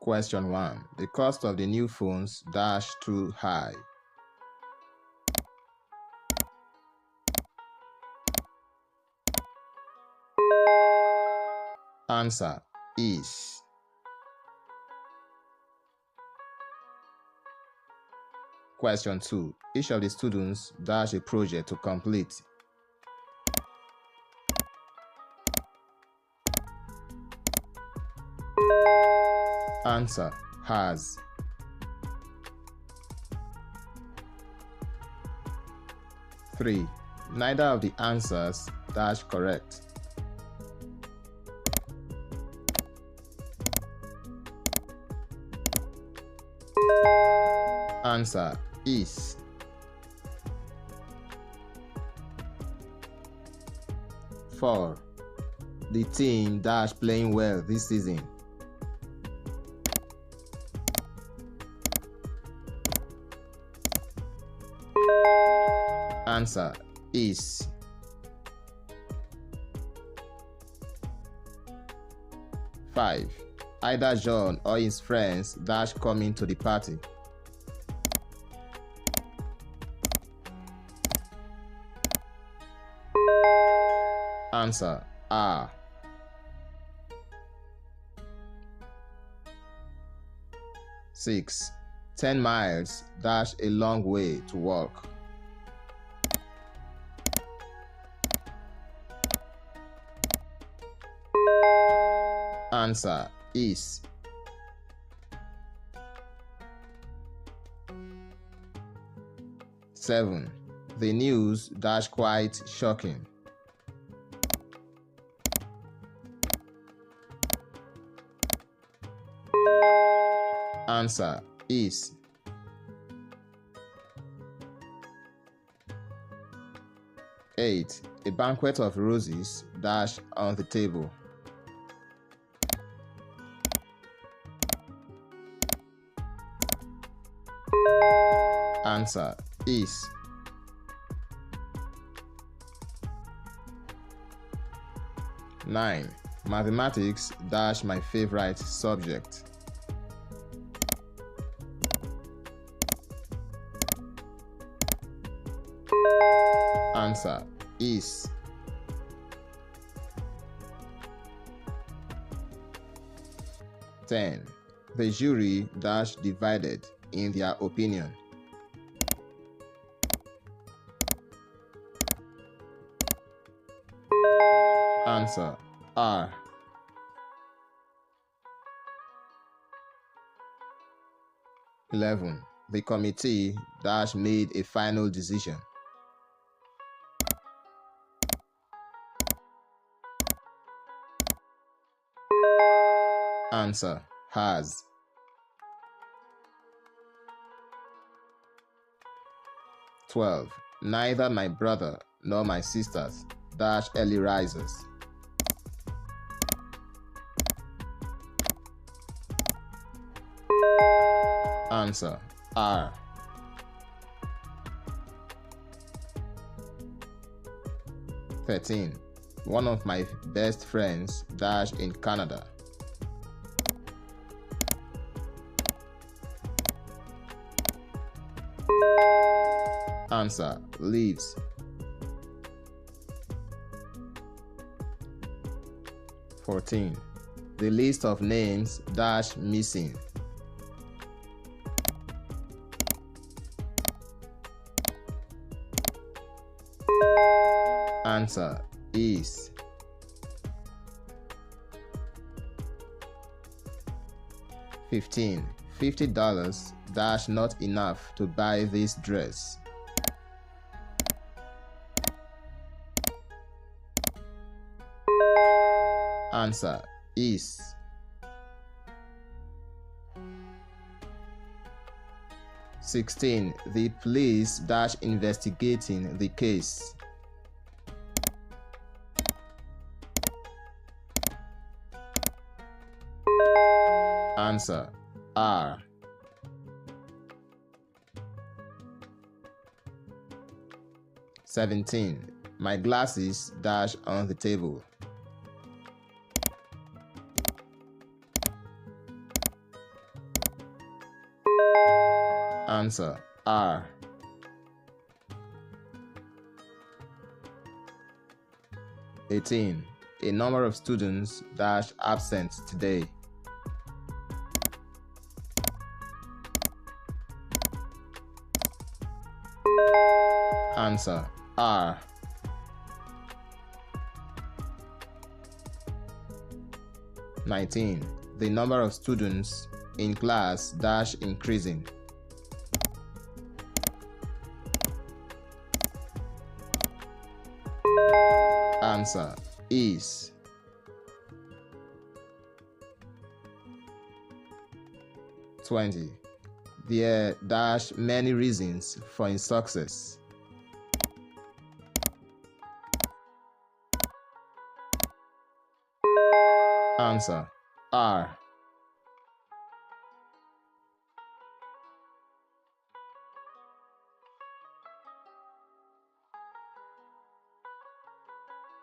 Question 1. The cost of the new phones dash too high. Answer is. Question 2. Each of the students dash a project to complete. Answer has. Three. Neither of the answers dash correct. Answer is. 4. The team dash playing well this season. Answer is. 5. Either John or his friends dash coming to the party. Answer are. 6. 10 miles dash a long way to walk. Answer is. 7. The news dash quite shocking. Answer is. 8. A banquet of roses dash on the table. Answer is. 9. Mathematics dash my favorite subject. Answer is. 10. The jury dash divided in their opinion. Answer are. 11. The committee dash made a final decision. Answer has. 12. Neither my brother nor my sisters dash early risers. Answer are. 13. One of my best friends dash in Canada. Answer lives. 14. The list of names dash missing. Answer is. 15. $50 dash not enough to buy this dress. Answer is. 16. The police dash investigating the case. Answer are. 17. My glasses dash on the table. Answer: are. 18. A number of students dash absent today. Answer: are. 19. The number of students in class dash increasing. Answer: is. 20. There dash many reasons for his success. Answer: are.